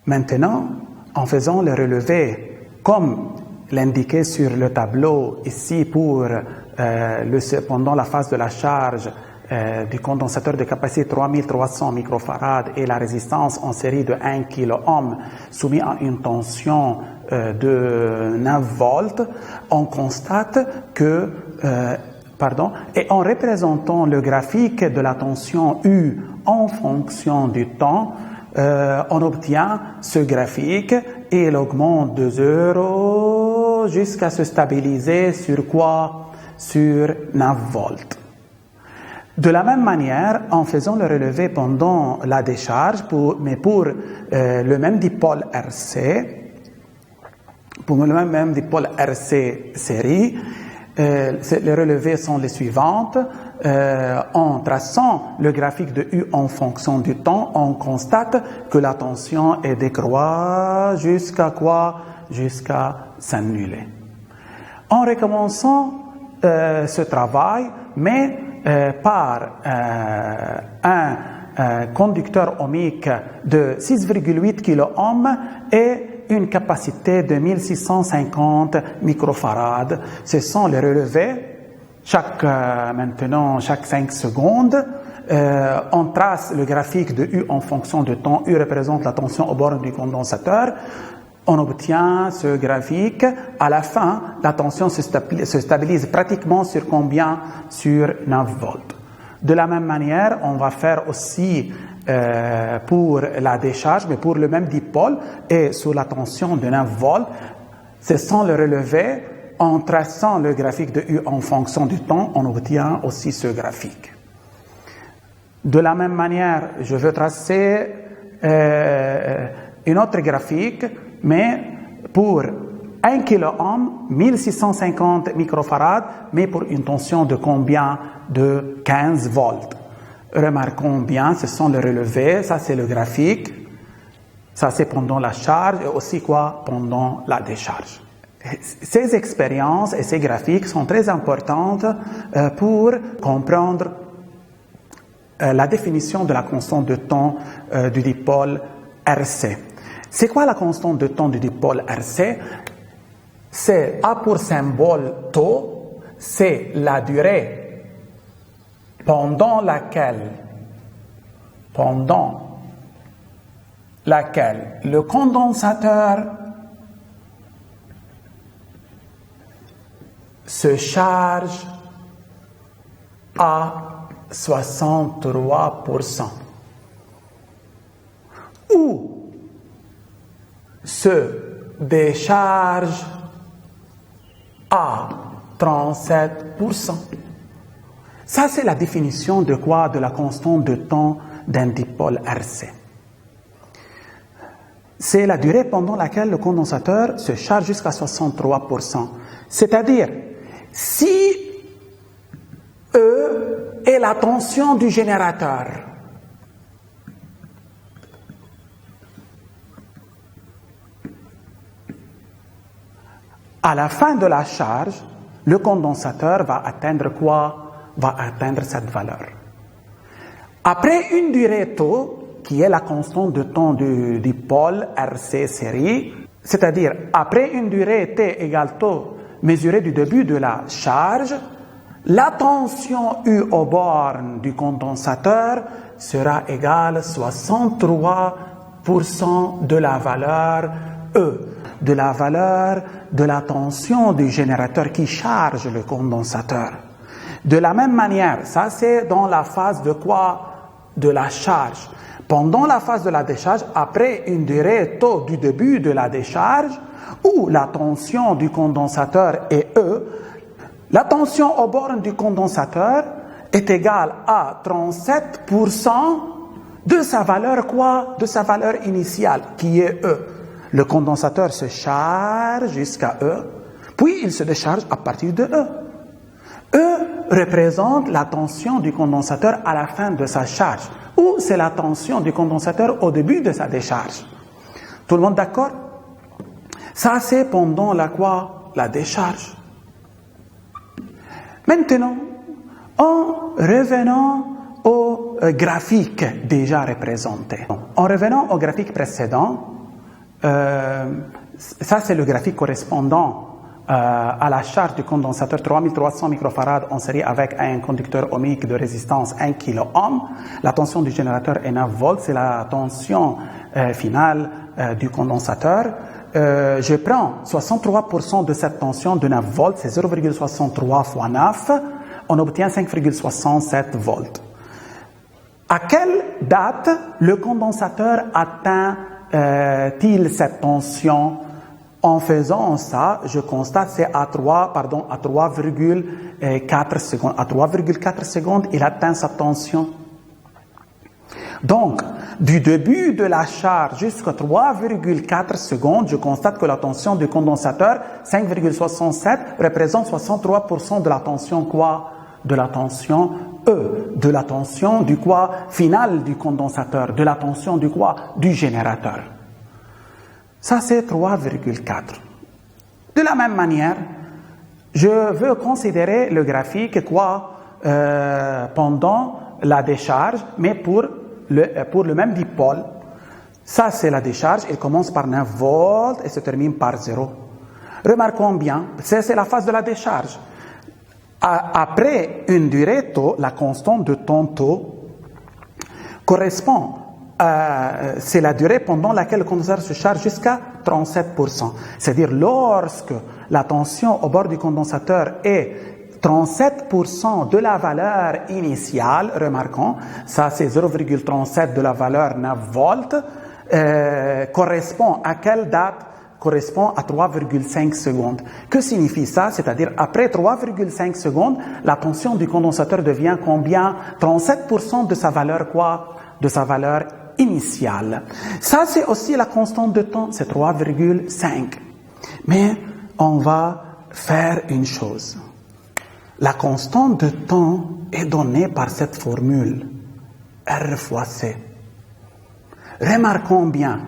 Maintenant, en faisant le relevé, comme l'indiqué sur le tableau ici pendant la phase de la charge du condensateur de capacité 3300 microfarad et la résistance en série de 1 kΩ soumis à une tension de 9 volts, on constate que, et en représentant le graphique de la tension U en fonction du temps, on obtient ce graphique et il augmente de 0 jusqu'à se stabiliser sur quoi? Sur 9 volts. De la même manière, en faisant le relevé pendant la décharge, mais pour le même dipôle RC, pour le même dipôle RC série, les relevés sont les suivantes. En traçant le graphique de U en fonction du temps, on constate que la tension est décroît jusqu'à quoi? Jusqu'à s'annuler. En recommençant ce travail, mais par un conducteur ohmique de 6,8 kΩ et une capacité de 1650 microfarad. Ce sont les relevés. Chaque 5 secondes, on trace le graphique de U en fonction de temps. U représente la tension aux bornes du condensateur. On obtient ce graphique. À la fin, la tension se stabilise pratiquement sur combien? Sur 9 volts. De la même manière, on va faire aussi pour la décharge, mais pour le même dipôle et sous la tension de 9 volts. Ce sont les relevés. En traçant le graphique de U en fonction du temps, on obtient aussi ce graphique. De la même manière, je veux tracer une autre graphique, mais pour 1 kΩ, 1650 microfarad, mais pour une tension de combien? De 15 volts. Remarquons bien, ce sont les relevés, ça c'est le graphique, ça c'est pendant la charge et aussi quoi? Pendant la décharge. Ces expériences et ces graphiques sont très importantes pour comprendre la définition de la constante de temps du dipôle RC. C'est quoi la constante de temps du dipôle RC? C'est A pour symbole taux, c'est la durée pendant laquelle le condensateur se charge à 63% ou se décharge à 37%. Ça, c'est la définition de quoi? De la constante de temps d'un dipôle RC. C'est la durée pendant laquelle le condensateur se charge jusqu'à 63%. C'est-à-dire, si E est la tension du générateur, à la fin de la charge, le condensateur va atteindre quoi? Va atteindre cette valeur. Après une durée taux, qui est la constante de temps du dipôle RC série, c'est-à-dire après une durée T égale taux mesurée du début de la charge, la tension U aux bornes du condensateur sera égale à 63% de la valeur E, de la valeur de la tension du générateur qui charge le condensateur. De la même manière, ça c'est dans la phase de quoi? De la charge. Pendant la phase de la décharge, après une durée taux du début de la décharge, où la tension du condensateur est E, la tension aux bornes du condensateur est égale à 37% de sa valeur quoi? De sa valeur initiale, qui est E. Le condensateur se charge jusqu'à E, puis il se décharge à partir de E. E représente la tension du condensateur à la fin de sa charge, ou c'est la tension du condensateur au début de sa décharge. Tout le monde d'accord? Ça, c'est pendant la quoi? La décharge. Maintenant, en revenant au graphique déjà représenté. En revenant au graphique précédent, ça c'est le graphique correspondant à la charge du condensateur 3300 microfarad en série avec un conducteur ohmique de résistance 1 kΩ. La tension du générateur est 9 volts, c'est la tension finale du condensateur. Je prends 63% de cette tension de 9 volts, c'est 0,63 fois 9, on obtient 5,67 volts. À quelle date le condensateur atteint-il cette tension? En faisant ça, je constate c'est à 3,4 secondes. À 3,4 secondes, il atteint sa tension. Donc, du début de la charge jusqu'à 3,4 secondes, je constate que la tension du condensateur, 5,67, représente 63% de la tension quoi? De la tension E, de la tension du quoi? Finale du condensateur, de la tension du quoi? Du générateur. Ça, c'est 3,4. De la même manière, je veux considérer le graphique quoi pendant la décharge, mais pour le même dipôle. Ça, c'est la décharge. Il commence par 9 volts et se termine par 0. Remarquons bien, c'est la phase de la décharge. Après une durée tau, la constante de temps tau correspond c'est la durée pendant laquelle le condensateur se charge jusqu'à 37%. C'est-à-dire lorsque la tension au bord du condensateur est 37% de la valeur initiale, remarquons, ça c'est 0,37 de la valeur 9 volts, correspond à quelle date? Correspond à 3,5 secondes. Que signifie ça? C'est-à-dire après 3,5 secondes, la tension du condensateur devient combien? 37% de sa valeur quoi? De sa valeur initiale. Ça, c'est aussi la constante de temps, c'est 3,5. Mais on va faire une chose. La constante de temps est donnée par cette formule, R fois C. Remarquons bien,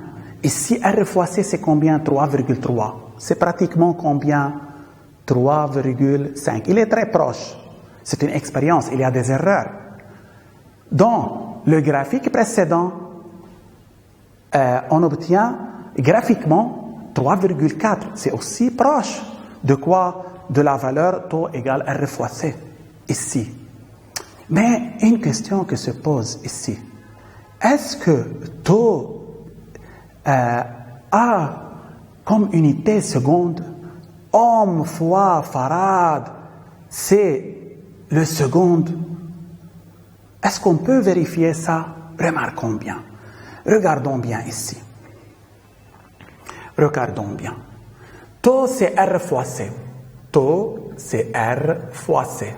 ici R fois C, c'est combien? 3,3. C'est pratiquement combien? 3,5. Il est très proche. C'est une expérience, il y a des erreurs. Dans le graphique précédent, on obtient graphiquement 3,4. C'est aussi proche de quoi? De la valeur tau égale R fois C, ici. Mais une question qui se pose ici. Est-ce que tau a comme unité seconde ohm fois farad, c'est le seconde? Est-ce qu'on peut vérifier ça? Remarquons bien. Regardons bien ici. Regardons bien. Tau, c'est R fois C. Tau, c'est R fois C.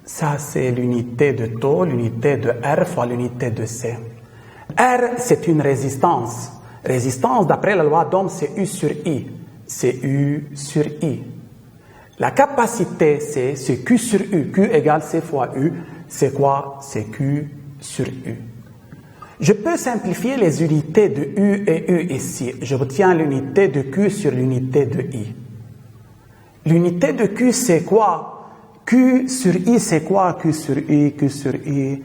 Ça, c'est l'unité de tau, l'unité de R fois l'unité de C. R, c'est une résistance. Résistance, d'après la loi d'Ohm, c'est U sur I. C'est U sur I. La capacité, c'est Q sur U. Q égale C fois U. C'est quoi? C'est Q sur U. Je peux simplifier les unités de U et U ici. J'obtiens l'unité de Q sur l'unité de I. L'unité de Q, c'est quoi? Q sur I, c'est quoi? Q sur I, Q sur I.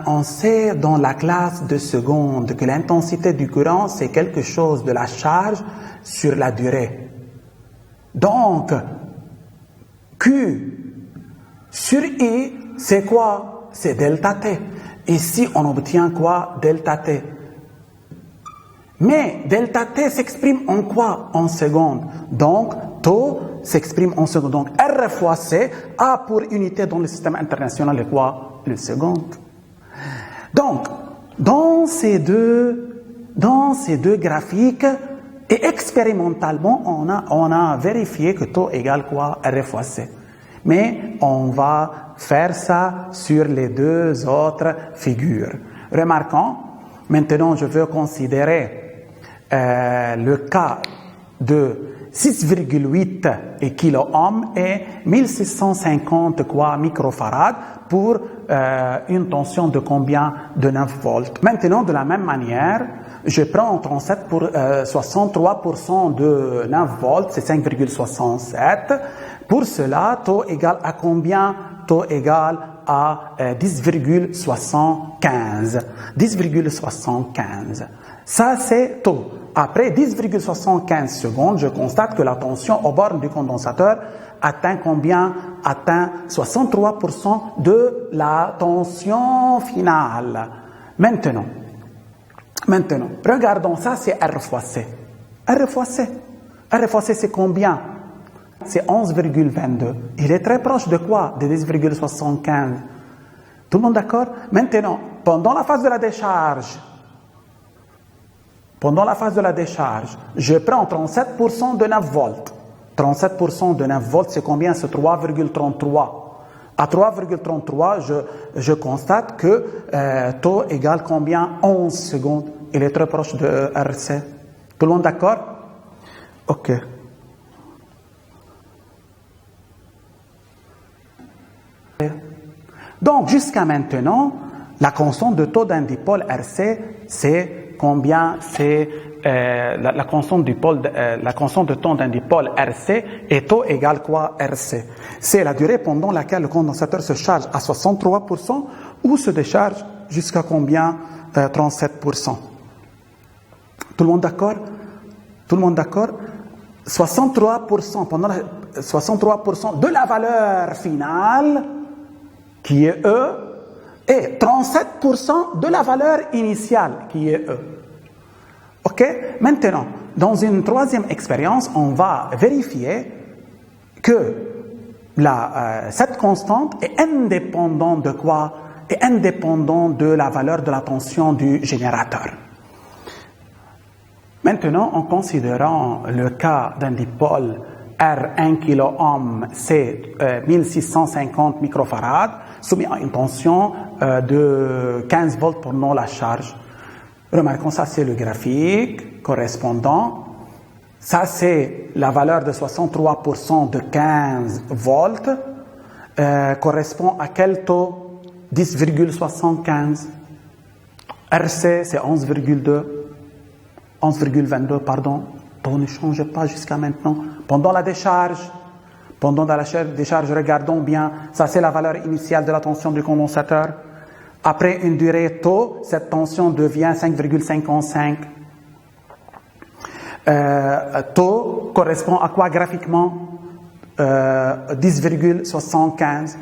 On sait dans la classe de seconde que l'intensité du courant, c'est quelque chose de la charge sur la durée. Donc, Q sur I, c'est quoi? C'est delta T. Ici, on obtient quoi? Delta T. Mais delta T s'exprime en quoi? En secondes. Donc, tau s'exprime en secondes. Donc, R fois C a pour unité dans le système international le quoi? Le seconde. Donc, dans ces deux graphiques, et expérimentalement, on a vérifié que tau égale quoi? R fois C. Mais on va faire ça sur les deux autres figures. Remarquons, maintenant je veux considérer le cas de 6,8 kΩ et 1650 microfarad pour une tension de combien? De 9 volts. Maintenant, de la même manière, je prends 63% de 9 volts, c'est 5,67. Pour cela, tau égale à combien? Tau égale à 10,75. 10,75. Ça, c'est taux. Après 10,75 secondes, je constate que la tension aux bornes du condensateur atteint combien? Atteint 63% de la tension finale. Maintenant, regardons ça, c'est R fois C. R fois C, c'est combien? C'est 11,22. Il est très proche de quoi? De 10,75. Tout le monde d'accord? Maintenant, pendant la phase de la décharge, je prends 37% de 9 volts. 37% de 9 volts, c'est combien? C'est 3,33. À 3,33, je constate que taux égale combien? 11 secondes. Il est très proche de RC. Tout le monde d'accord? OK. Donc, jusqu'à maintenant, la constante de taux d'un dipôle RC, c'est combien? C'est la constante de taux d'un dipôle RC et taux égale quoi? RC. C'est la durée pendant laquelle le condensateur se charge à 63% ou se décharge jusqu'à combien? 37%. Tout le monde d'accord? 63% pendant 63% de la valeur finale qui est E et 37% de la valeur initiale qui est E. OK? Maintenant, dans une troisième expérience, on va vérifier que cette constante est indépendante de quoi? Est indépendante de la valeur de la tension du générateur. Maintenant, en considérant le cas d'un dipôle R 1 kΩ, c'est 1650 microfarads, soumis à une tension de 15 volts pendant la charge. Remarquons, ça c'est le graphique correspondant. Ça c'est la valeur de 63% de 15 volts. Correspond à quel taux? 10,75. RC c'est 11,22, pardon. Taux ne change pas jusqu'à maintenant. Pendant la décharge, regardons bien, ça c'est la valeur initiale de la tension du condensateur. Après une durée taux, cette tension devient 5,55. Taux correspond à quoi graphiquement? 10,75,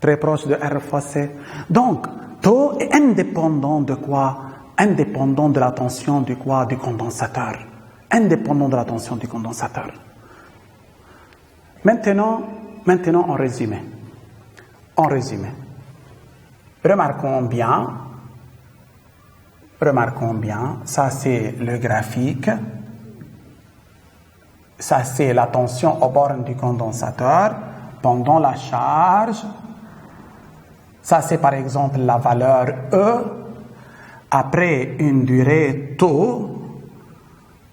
très proche de R fois C. Donc, taux est indépendant de quoi? Indépendant de la tension du quoi? Du condensateur. Indépendant de la tension du condensateur. Maintenant en résumé. Remarquons bien, ça c'est le graphique, ça c'est la tension aux bornes du condensateur pendant la charge, ça c'est par exemple la valeur E, après une durée taux,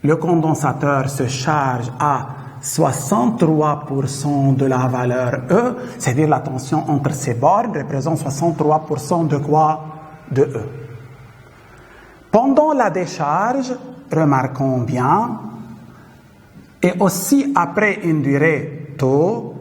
le condensateur se charge à 63% de la valeur E, c'est-à-dire la tension entre ces bornes représente 63% de quoi? De E. Pendant la décharge, remarquons bien, et aussi après une durée taux,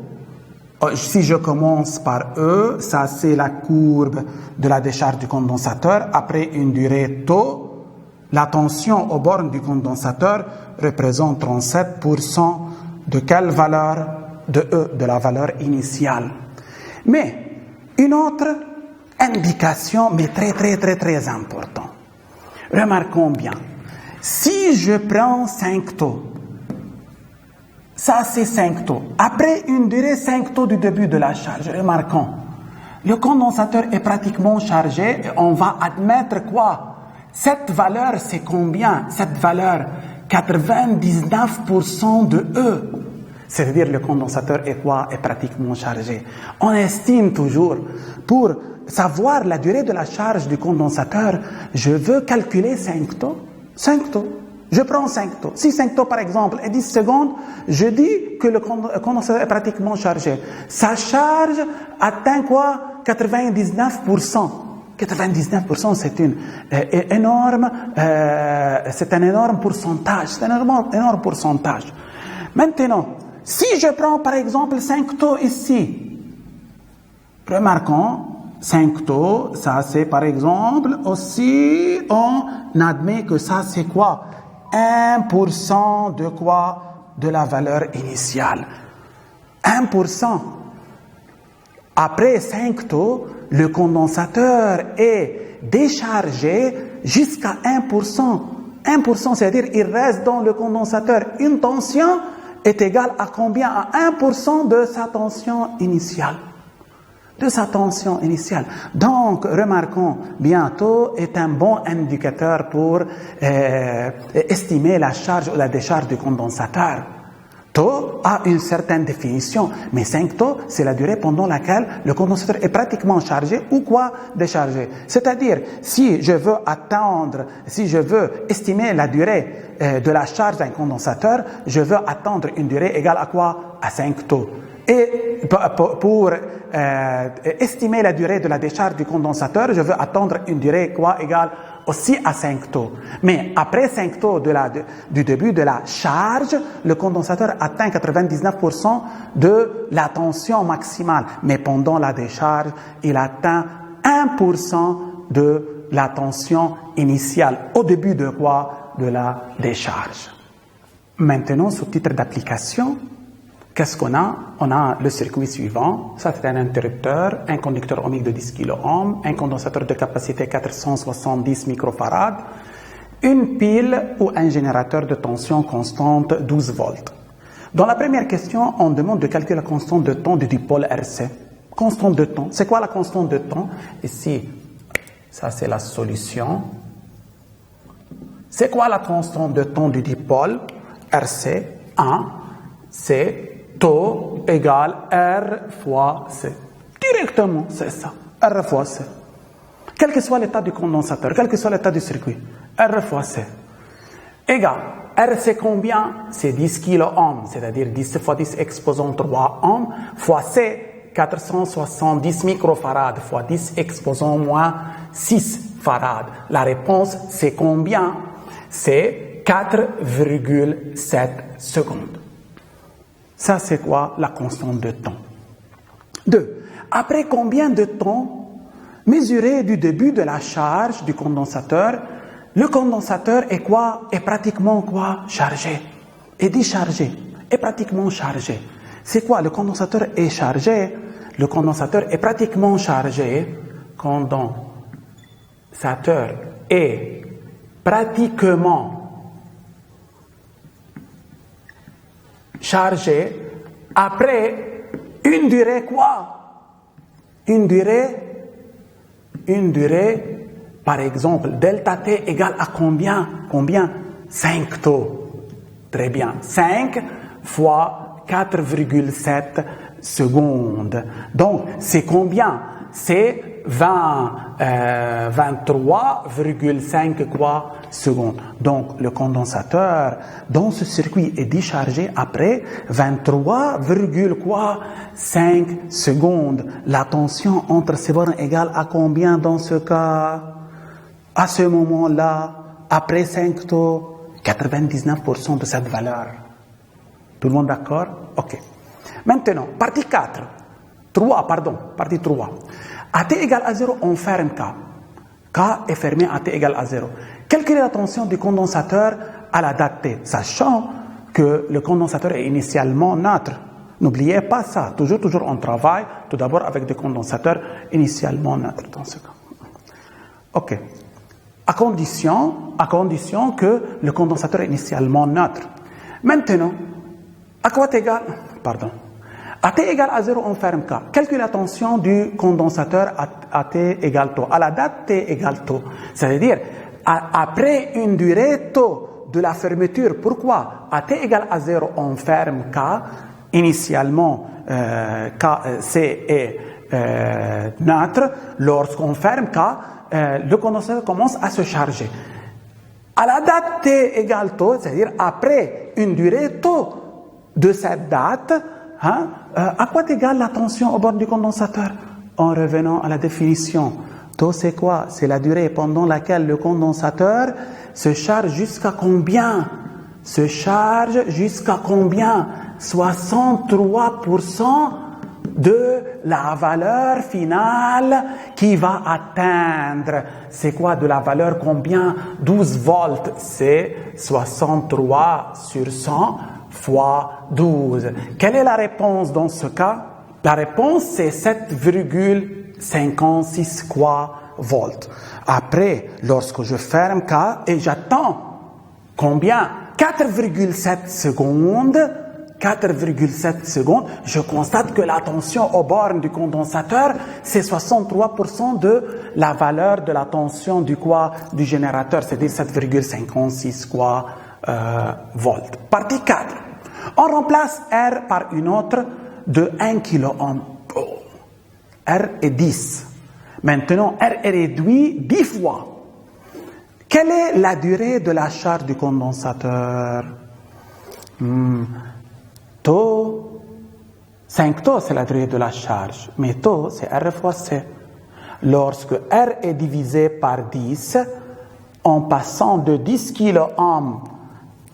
si je commence par E, ça c'est la courbe de la décharge du condensateur, après une durée taux, la tension aux bornes du condensateur représente 37% de quelle valeur? De E, de la valeur initiale. Mais une autre indication, mais très importante. Remarquons bien, si je prends 5 taux, ça c'est 5 taux. Après une durée 5 taux du début de la charge, remarquons, le condensateur est pratiquement chargé et on va admettre quoi? Cette valeur, c'est combien? Cette valeur, 99% de E. C'est-à-dire le condensateur est quoi? Est pratiquement chargé. On estime toujours, pour savoir la durée de la charge du condensateur, je veux calculer 5 taux. 5 taux. Je prends 5 taux. Si 5 taux par exemple est 10 secondes, je dis que le condensateur est pratiquement chargé. Sa charge atteint quoi? 99%. 99%, c'est un énorme pourcentage. C'est un énorme pourcentage. Maintenant, si je prends par exemple 5 taux ici, remarquons, 5 taux, ça c'est par exemple aussi, on admet que ça c'est quoi? 1% de quoi? De la valeur initiale. 1%. Après 5 taux, le condensateur est déchargé jusqu'à 1%. 1%, c'est-à-dire il reste dans le condensateur une tension est égale à combien? À 1% de sa tension initiale. Donc, remarquons, bientôt est un bon indicateur pour estimer la charge ou la décharge du condensateur. Taux a une certaine définition, mais 5 taux, c'est la durée pendant laquelle le condensateur est pratiquement chargé ou quoi déchargé. C'est-à-dire, si je veux estimer la durée de la charge d'un condensateur, je veux attendre une durée égale à quoi? À 5 taux. Et pour estimer la durée de la décharge du condensateur, je veux attendre une durée quoi égale aussi à 5 taux. Mais après 5 taux du début de la charge, le condensateur atteint 99% de la tension maximale. Mais pendant la décharge, il atteint 1% de la tension initiale. Au début de quoi? De la décharge. Maintenant, sous titre d'application, qu'est-ce qu'on a? On a le circuit suivant. Ça, c'est un interrupteur, un conducteur ohmique de 10 kΩ, un condensateur de capacité 470 microfarad, une pile ou un générateur de tension constante 12 volts. Dans la première question, on demande de calculer la constante de temps du dipôle RC. Constante de temps. C'est quoi la constante de temps? Ici, ça, c'est la solution. C'est quoi la constante de temps du dipôle RC? 1, c'est taux égale R fois C. Directement, c'est ça. R fois C. Quel que soit l'état du condensateur, quel que soit l'état du circuit, R fois C. Égale, R c'est combien? C'est 10 kΩ, c'est-à-dire 10 fois 10 exposant 3 ohms, fois C, 470 microfarad, fois 10 exposant moins 6 farad. La réponse, c'est combien? C'est 4,7 secondes. Ça, c'est quoi la constante de temps? 2. Après combien de temps, mesuré du début de la charge du condensateur, le condensateur est quoi? Est pratiquement quoi? Chargé. Est déchargé. Est pratiquement chargé. C'est quoi? Le condensateur est chargé. Le condensateur est pratiquement chargé. Condensateur est pratiquement chargé après une durée quoi? Une durée, par exemple, delta T égale à combien? 5 taux. Très bien. 5 fois 4,7 secondes. Donc, c'est combien? C'est 23,5 quoi secondes. Donc, le condensateur dans ce circuit est déchargé après 23,5 secondes. La tension entre ces bornes égale à combien dans ce cas? À ce moment-là, après 5 taux, 99% de cette valeur. Tout le monde d'accord? Ok. Maintenant, partie 3. À t égale à 0, on ferme K. K est fermé à t égale à 0. Calculez la tension du condensateur à la date T, sachant que le condensateur est initialement neutre. N'oubliez pas ça. Toujours, on travaille tout d'abord avec des condensateurs initialement neutres dans ce cas. Ok. À condition que le condensateur est initialement neutre. Maintenant, à quoi t égale? À t égale à 0, on ferme K. Calcule la tension du condensateur à t égale taux. À la date t égale taux. C'est-à-dire, après une durée taux de la fermeture. Pourquoi? À t égale à 0, on ferme K. Initialement, C est neutre. Lorsqu'on ferme K, le condensateur commence à se charger. À la date t égale taux, c'est-à-dire après une durée taux de cette date, à quoi égale la tension au bord du condensateur? En revenant à la définition, taux c'est quoi? C'est la durée pendant laquelle le condensateur se charge jusqu'à combien? 63% de la valeur finale qui va atteindre. C'est quoi de la valeur combien? 12 volts, c'est 63 sur 100 fois 12. Quelle est la réponse dans ce cas? La réponse, c'est 7,56 quoi volts. Après, lorsque je ferme K et j'attends combien? 4,7 secondes. 4,7 secondes, je constate que la tension aux bornes du condensateur, c'est 63% de la valeur de la tension du générateur, c'est-à-dire 7,56 volts. Partie 4. On remplace R par une autre de 1 kOhm. R est 10. Maintenant, R est réduit 10 fois. Quelle est la durée de la charge du condensateur? Taux, 5 taux, c'est la durée de la charge, mais taux, c'est R fois C. Lorsque R est divisé par 10, en passant de 10 kOhm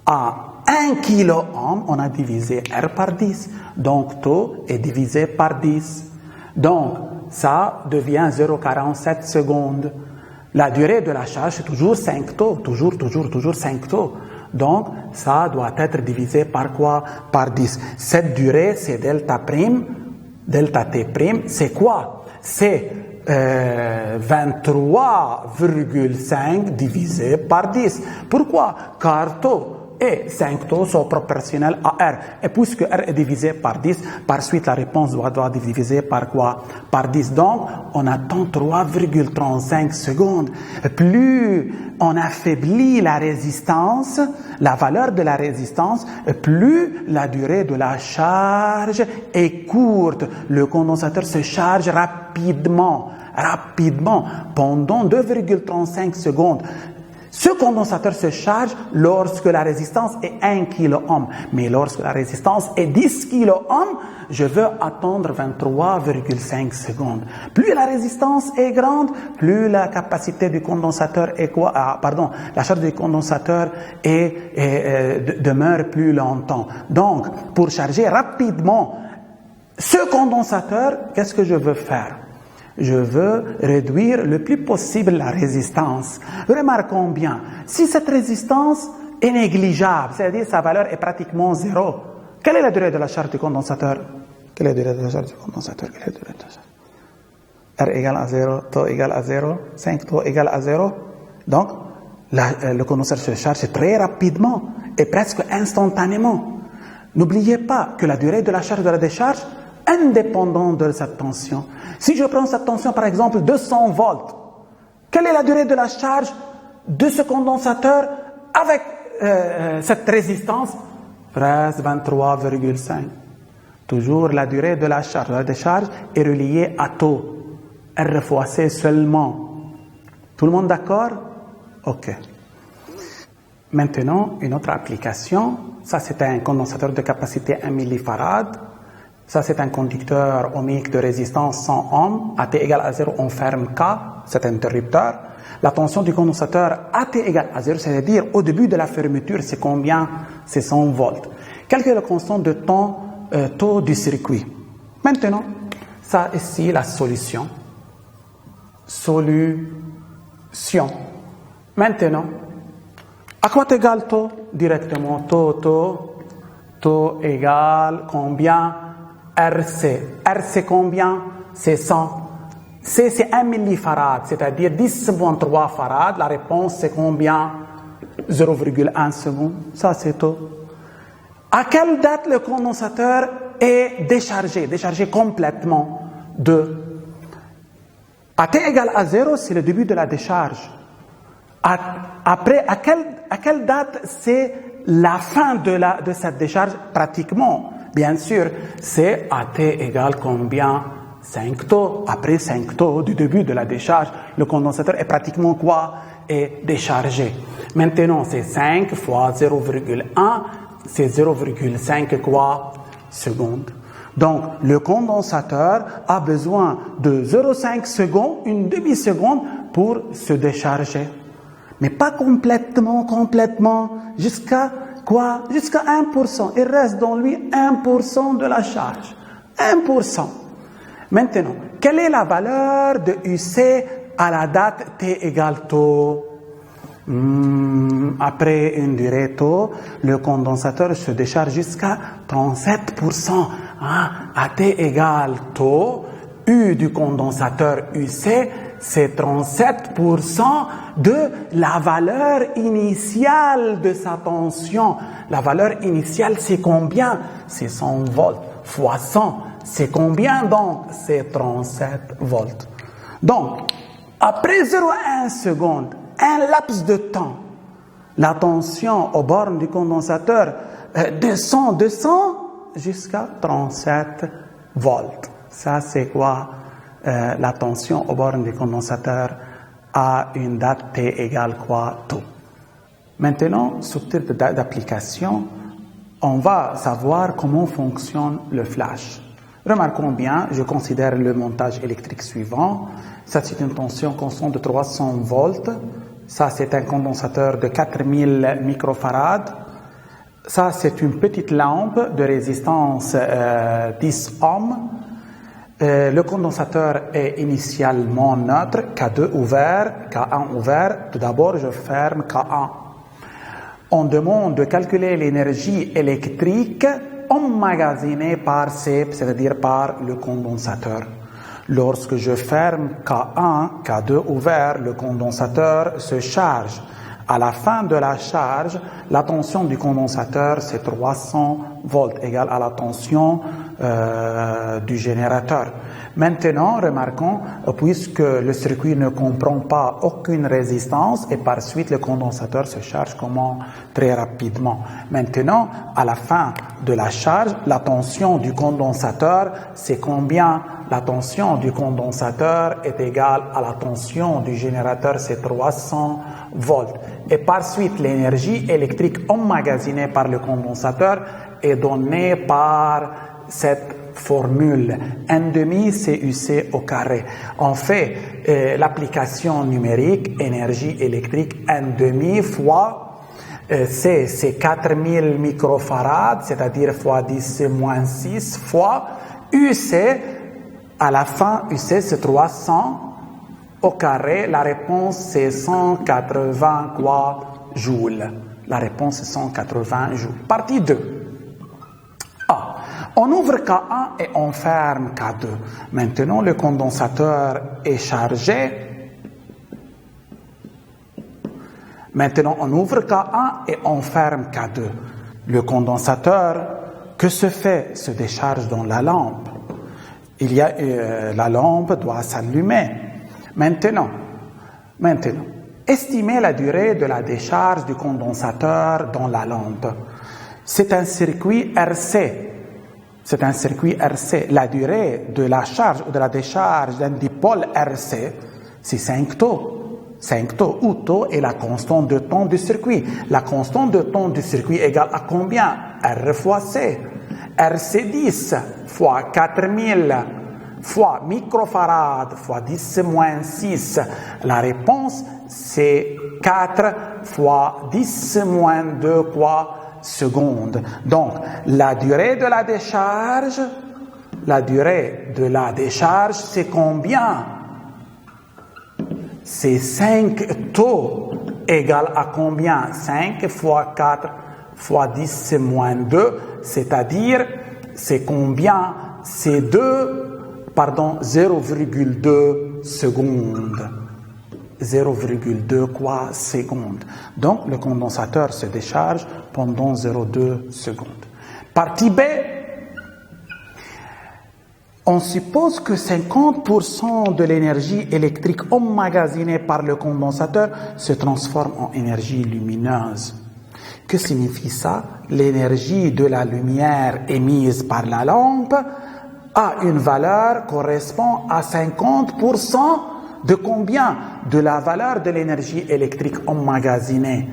à 1 kOhm, on a divisé R par 10. Donc, taux est divisé par 10. Donc, ça devient 0,47 secondes. La durée de la charge, c'est toujours 5 taux, toujours 5 taux. Donc, ça doit être divisé par quoi? Par 10. Cette durée, c'est delta prime. Delta T prime, c'est quoi? C'est 23,5 divisé par 10. Pourquoi? Car taux et 5 taux sont proportionnels à R. Et puisque R est divisé par 10, par suite la réponse doit être divisée par quoi? Par 10. Donc, on attend 3,35 secondes. Plus on affaiblit la résistance, la valeur de la résistance, plus la durée de la charge est courte. Le condensateur se charge rapidement, pendant 2,35 secondes. Ce condensateur se charge lorsque la résistance est 1 kOhm. Mais lorsque la résistance est 10 kOhm, je veux attendre 23,5 secondes. Plus la résistance est grande, plus la capacité du condensateur est la charge du condensateur demeure plus longtemps. Donc, pour charger rapidement ce condensateur, qu'est-ce que je veux faire? Je veux réduire le plus possible la résistance. Remarquons bien, si cette résistance est négligeable, c'est-à-dire sa valeur est pratiquement zéro, quelle est la durée de la charge du condensateur? Quelle est la durée de la charge du condensateur? R égale à 0, taux égale à 0, 5 taux égale à 0. Donc, le condensateur se charge très rapidement et presque instantanément. N'oubliez pas que la durée de la charge de la décharge indépendant de cette tension. Si je prends cette tension, par exemple, 200 volts, quelle est la durée de la charge de ce condensateur avec cette résistance? Presque 23,5. Toujours la durée de la charge. La décharge est reliée à taux. R fois C seulement. Tout le monde d'accord? OK. Maintenant, une autre application. Ça, c'est un condensateur de capacité 1 millifarad. Ça, c'est un conducteur ohmique de résistance 100 ohms. À T égale à 0, on ferme K, cet interrupteur. La tension du condensateur à T égale à 0, c'est-à-dire au début de la fermeture, c'est combien? C'est 100 volts. Quelle est la constante de taux du circuit? Maintenant, ça ici, la solution. Maintenant, à quoi égale taux? Directement, taux égale combien? RC. RC combien? C'est 100. C, c'est 1 millifarad, c'est-à-dire 10-3 farad. La réponse, c'est combien? 0,1 seconde. Ça, c'est taux. À quelle date le condensateur est déchargé? Déchargé complètement de... À T égale à 0, c'est le début de la décharge. Après, à quelle date c'est la fin de cette décharge? Pratiquement, bien sûr, c'est à T égale combien? 5 taux. Après 5 taux du début de la décharge, le condensateur est pratiquement quoi? Est déchargé. Maintenant, c'est 5 fois 0,1, c'est 0,5 quoi? Secondes. Donc, le condensateur a besoin de 0,5 secondes, une demi-seconde pour se décharger. Mais pas complètement, jusqu'à quoi? Jusqu'à 1%. Il reste dans lui 1% de la charge. 1%. Maintenant, quelle est la valeur de UC à la date t égale tau? Après une durée tau, le condensateur se décharge jusqu'à 37%. À t égale tau, U du condensateur UC, c'est 37% de la valeur initiale de sa tension. La valeur initiale, c'est combien? C'est 100 volts fois 100. C'est combien donc? C'est 37 volts. Donc, après 0,1 seconde, un laps de temps, la tension aux bornes du condensateur descend jusqu'à 37 volts. Ça, c'est quoi? La tension aux bornes du condensateur à une date t égale quoi? Tau. Maintenant, sous titre d'application, on va savoir comment fonctionne le flash. Remarquons bien, je considère le montage électrique suivant. Ça, c'est une tension constante de 300 volts. Ça, c'est un condensateur de 4000 microfarads. Ça, c'est une petite lampe de résistance 10 ohms. Le condensateur est initialement neutre, K2 ouvert, K1 ouvert. Tout d'abord, je ferme K1. On demande de calculer l'énergie électrique emmagasinée par C, c'est-à-dire par le condensateur. Lorsque je ferme K1, K2 ouvert, le condensateur se charge. À la fin de la charge, la tension du condensateur, c'est 300 volts, égale à la tension du générateur. Maintenant, remarquons, puisque le circuit ne comprend pas aucune résistance, et par suite, le condensateur se charge comment? Très rapidement. Maintenant, à la fin de la charge, la tension du condensateur, c'est combien? La tension du condensateur est égale à la tension du générateur, c'est 300 volts. Et par suite, l'énergie électrique emmagasinée par le condensateur est donnée par cette formule 1/2 CUC au carré. En fait, l'application numérique, énergie électrique 1/2 fois C, c'est 4000 microfarads, c'est-à-dire fois 10-6 fois UC. À la fin, UC, c'est 300 au carré. La réponse, c'est 180 joules. La réponse, c'est 180 joules. Partie 2. On ouvre K1 et on ferme K2. Maintenant, le condensateur est chargé. Maintenant, on ouvre K1 et on ferme K2. Le condensateur, que se fait? Se décharge dans la lampe. La lampe doit s'allumer. Maintenant, estimez la durée de la décharge du condensateur dans la lampe. C'est un circuit RC. C'est un circuit RC. La durée de la charge ou de la décharge d'un dipôle RC, c'est 5 taux. 5 taux, où taux est la constante de temps du circuit. La constante de temps du circuit égale à combien? R fois C. RC10 fois 4000 fois microfarad fois 10-6. La réponse, c'est 4 fois 10-2 secondes. Donc, la durée de la décharge, c'est combien? C'est 5 taux égale à combien? 5 fois 4 fois 10-2, c'est-à-dire, c'est combien? C'est 0,2 secondes. 0,2 secondes. Donc, le condensateur se décharge pendant 0,2 secondes. Partie B, on suppose que 50% de l'énergie électrique emmagasinée par le condensateur se transforme en énergie lumineuse. Que signifie ça? L'énergie de la lumière émise par la lampe a une valeur correspond à 50% de combien? De la valeur de l'énergie électrique emmagasinée.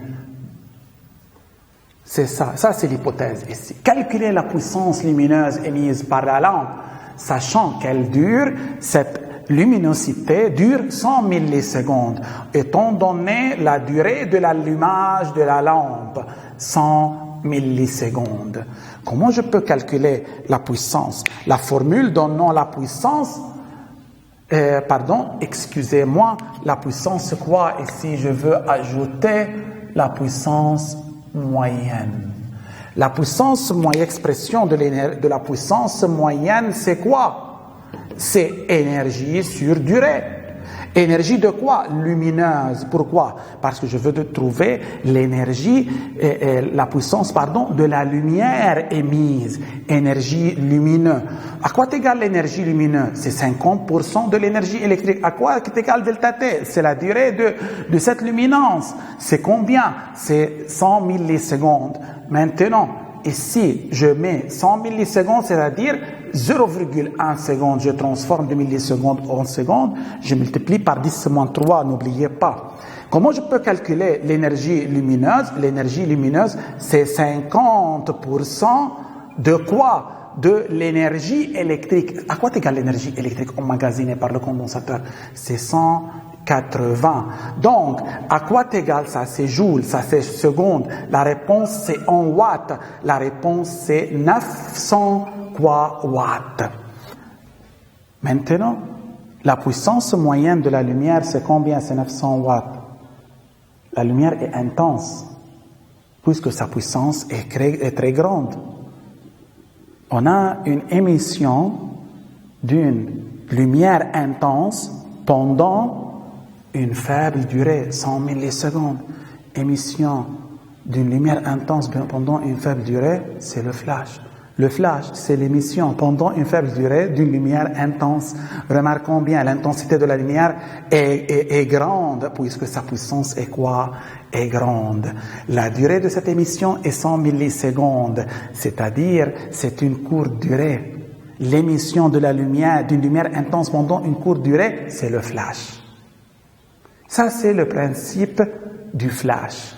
C'est ça. Ça, c'est l'hypothèse ici. Calculer la puissance lumineuse émise par la lampe, sachant qu'elle dure, cette luminosité dure 100 millisecondes, étant donné la durée de l'allumage de la lampe, 100 millisecondes. Comment je peux calculer la puissance? La formule donnant la puissance, excusez-moi, la puissance c'est quoi? Et si je veux ajouter la puissance moyenne. La puissance moyenne, expression de la puissance moyenne, c'est quoi? C'est énergie sur durée. Énergie de quoi? Lumineuse. Pourquoi? Parce que je veux trouver l'énergie, la puissance, de la lumière émise. Énergie lumineuse. À quoi t'égale l'énergie lumineuse? C'est 50% de l'énergie électrique. À quoi t'égale delta T? C'est la durée de cette luminance. C'est combien? C'est 100 millisecondes. Maintenant, ici, je mets 100 millisecondes, c'est-à-dire 0,1 seconde, je transforme de millisecondes en secondes, je multiplie par 10-3, n'oubliez pas. Comment je peux calculer l'énergie lumineuse? L'énergie lumineuse, c'est 50% de quoi? De l'énergie électrique. À quoi égale l'énergie électrique emmagasinée par le condensateur? C'est 180. Donc, à quoi égale ça? C'est joules, ça c'est secondes. La réponse c'est en watts. La réponse c'est 900 watts. Maintenant, la puissance moyenne de la lumière c'est combien? C'est 900 watts. La lumière est intense, puisque sa puissance est très grande. On a une émission d'une lumière intense pendant une faible durée, 100 millisecondes. Émission d'une lumière intense pendant une faible durée, c'est le flash. Le flash, c'est l'émission pendant une faible durée d'une lumière intense. Remarquons bien, l'intensité de la lumière est grande, puisque sa puissance est quoi? Est grande. La durée de cette émission est 100 millisecondes, c'est-à-dire c'est une courte durée. L'émission de la lumière, d'une lumière intense pendant une courte durée, c'est le flash. Ça, c'est le principe du flash.